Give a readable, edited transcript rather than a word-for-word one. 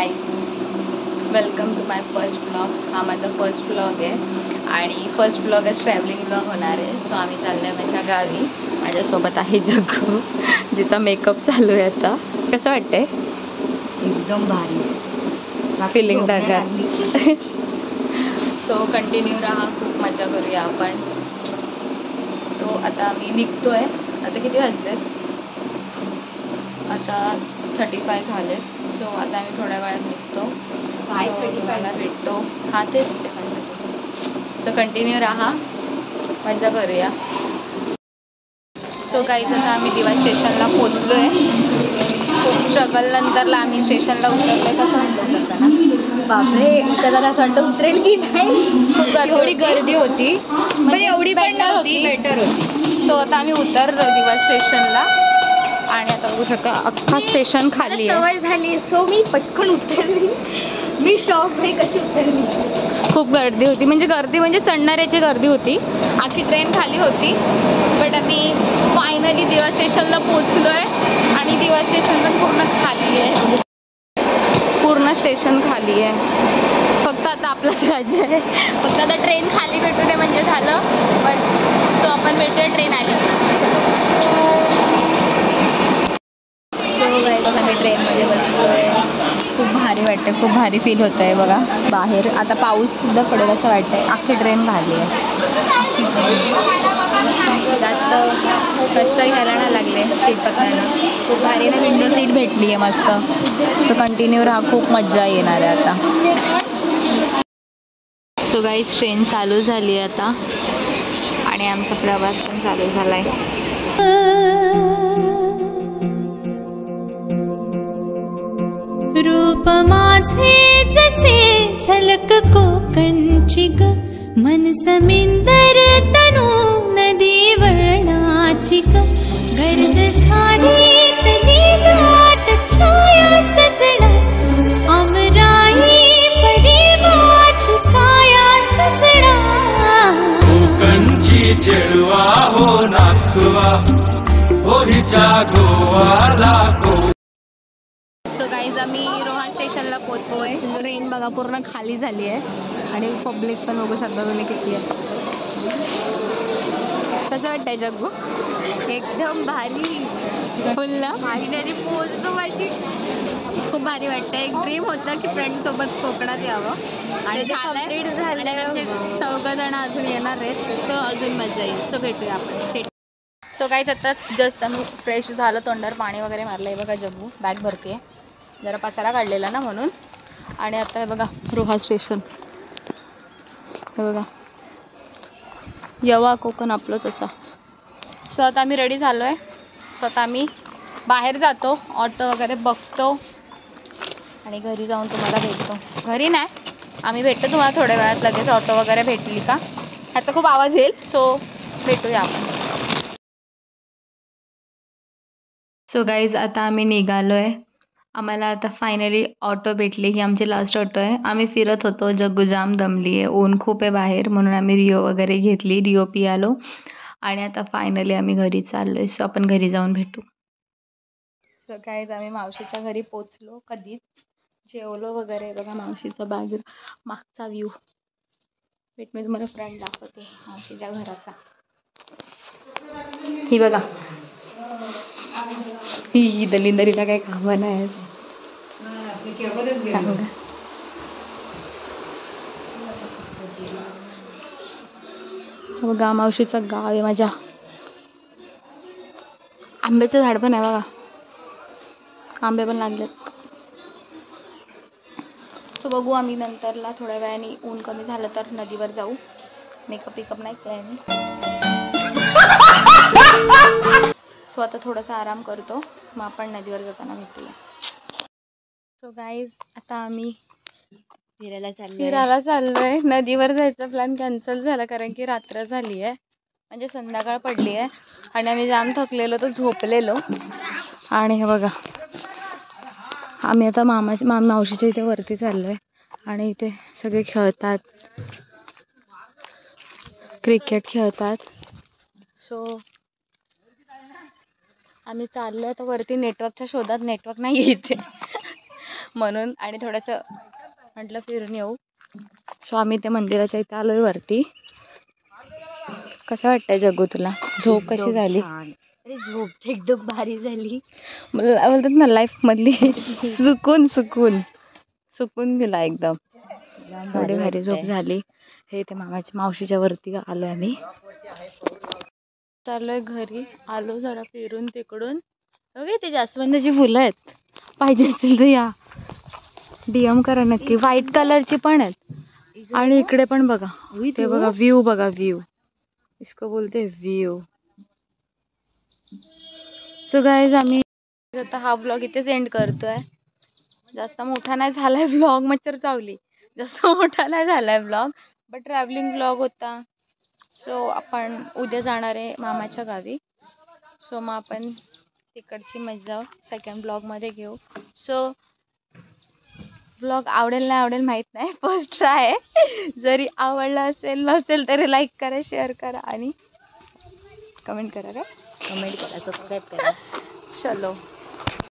Guys, welcome to my first blog. हा माझा first blog आहे आणि फर्स्ट ब्लॉगच ट्रॅव्हलिंग ब्लॉग होणार आहे. सो आम्ही चाललो आहे माझ्या गावी. माझ्यासोबत आहे जग्गू, जिचा मेकअप चालू आहे आता. कसं वाटतंय? एकदम भारी फिलिंग टाका. सो कंटिन्यू राहा, खूप मजा करूया आपण. तो आता आम्ही निघतोय. आता किती वाजलेत? आता 35 झाले. सो आता आम्ही थोड्या वेळात निघतो. तुम्हाला भेटतो. हा तेच ते. सो कंटिन्यू राहा, मजा करूया. सो काहीच आता आम्ही दिवा स्टेशनला पोचलो आहे. खूप स्ट्रगल नंतरला आम्ही स्टेशनला उतरलो आहे. कसं वाटतं उतरताना? बापरे, त्याला असं वाटतं उतरेल की नाही. खूप एवढी गर्दी होती, पण एवढी पण नव्हती, बेटर होती. सो आता आम्ही उतरलो दिवा स्टेशनला आणि आता बघू शकता अख्खा स्टेशन खाली आहे. सवय झाली, सो मी पटकन उतरली. मी शॉक आहे कशी उतरली. खूप गर्दी होती, म्हणजे चढणाऱ्याची गर्दी होती. आखी ट्रेन खाली होती. बट आम्ही फायनली दिवा स्टेशनला पोचलो आहे आणि दिवा स्टेशन पण पूर्ण खाली आहे. पूर्ण स्टेशन खाली आहे. फक्त आता आपलंच राज्य आहे. फक्त आता ट्रेन खाली भेटू दे म्हणजे झालं बस. सो आपण भेटूया ट्रेन आली. आम्ही ट्रेनमध्ये बसलोय. खूप भारी वाटते, खूप भारी फील होत आहे बघा. बाहेर आता पाऊस सुद्धा पडेल असं वाटतंय. अख्खी ट्रेन खाली आहे. जास्त कष्ट घ्यायला नाही लागले सीट पकडायला. खूप भारी ना विंडो सीट भेटली आहे मस्त. सो कंटिन्यू राहा, खूप मजा येणार आहे आता. सो गाईज ट्रेन चालू झाली आहे आता आणि आमचा प्रवास पण चालू झाला आहे. रूप माझे जसे झलक कोकणची ग, मन समिंदर तनू नदी वळणाची ग, गर्द झाली तली दाट छाया सजना, अमराई परी माझी काया सजना. कोकणची चेळवा हो नाखवा, हो हिच्या गोवाला को. आम्ही रोहा स्टेशनला पोहोचलोय. ट्रेन बघा पूर्ण खाली झाली आहे आणि पब्लिक पण बघू शकता तुम्ही किती आहे. कसं वाटतंय जग्गू? एकदम भारी. फुलला फायनली पोहोचलो. माझी खूप भारी वाटतंय. एक ड्रीम होतं की फ्रेंड सोबत कोकणात यावं आणि कंप्लीट झालं. चौघजण अजून येणार आहेत, तर अजून मजा येईल. सो भेटूया आपण. सो काहीच आता जस्ट आम्ही फ्रेश झालं, तोंडावर पाणी वगैरे मारलं आहे बघा. जग्गू बॅग भरते, जरा पसारा काढलेला ना म्हणून. आणि आता हे बघा रोहा स्टेशन, हे बघा यवा कोकण आपलंच असा. सो आता आम्ही रेडी झालो आहे. सो आता आम्ही बाहेर जातो, ऑटो वगैरे बघतो आणि घरी जाऊन तुम्हाला भेटतो. घरी नाही, आम्ही भेटतो तुम्हाला थोड्या वेळात. लगेच ऑटो वगैरे भेटली का ह्याचा खूप आवाज येईल. सो भेटूया आपण. सो गाईज आता आम्ही निघालो आहे. आम्हाला आता फायनली ऑटो भेटली. ही आमची लास्ट ऑटो आहे. आम्ही फिरत होतो. जग्गू जाम दमली आहे, ऊन खूप आहे बाहेर, म्हणून आम्ही रिओ वगैरे घेतली. रिओ पियालो आणि आता फायनली आम्ही घरी चाललो आहे. सो आपण घरी जाऊन भेटू. सो गाईज आम्ही मावशीच्या घरी पोचलो कधीच. जेवलो वगैरे बघा. मावशीचा बाग मागचा व्ह्यू. भेट मी तुम्हाला फ्रंट दाखवते मावशीच्या घराचा. ही बघा, ही दलिंदरीला काही काम नाही. बघा मावशीचं गाव आहे माझ्या. आंब्याचं झाड पण आहे बघा, आंबे पण लागलेत. सो बघू आम्ही नंतरला थोड्या वेळाने. ऊन कमी झालं तर नदीवर जाऊ. मेकअप नाही केलाय मी. सो आता थोडासा आराम करतो, मग आपण नदीवर जाताना भेटूया. सो गाईज आता आम्ही फिरायला चाललोय. नदीवर जायचा प्लॅन कॅन्सल झाला कारण की रात्र झाली आहे, म्हणजे संध्याकाळ पडली आहे आणि आम्ही जाम थकलेलो तर झोपलेलो. आणि हे बघा आम्ही आता मावशीच्या इथे वरती चाललोय आणि इथे सगळे खेळतात, क्रिकेट खेळतात. सो आम्ही चाललो आता वरती नेटवर्कच्या शोधात. नेटवर्क नाही इथे म्हणून, आणि थोडंसं म्हटलं फिरून येऊ. सो आम्ही त्या मंदिराच्या इथे आलोय वरती. कसं वाटतंय जग्गू तुला? झोप कशी झाली? अरे झोप एकदम भारी झाली. मला बोलतात ना लाईफ मधली सुकून दिला एकदम. एवढी भारी झोप झाली. हे ते मावशीच्या वरती आलोय आम्ही. चाललोय घरी. आलो जरा फिरून तिकडून. ओके, ते जास्वंदाची फुलं आहेत, पाहिजे असतील तर या DM करा नक्की. व्हाईट कलरची पण आहेत. आणि इकडे पण बघा, ते बघा व्ह्यू बघा, व्ह्यू इसको बोलते व्ह्यू. सो गाईज, आम्ही आता हा व्लॉग इथेच एंड करतोय. जास्त मोठा नाही झालाय व्लॉग, मच्छर चावली. जास्त मोठा नाही झालाय व्लॉग, बट ट्रॅव्हलिंग व्लॉग होता. सो आपण उद्या जाणार आहे मामाच्या गावी. सो मग आपण तिकडची मजा सेकंड ब्लॉगमध्ये घेऊ. सो व्लॉग आवडेल नाही आवडेल माहीत नाही, फर्स्ट ट्राय आहे. जरी आवडला असेल नसेल तरी लाईक करा, शेअर करा आणि कमेंट करा. कमेंट करा, सबस्क्राईब करा. चलो.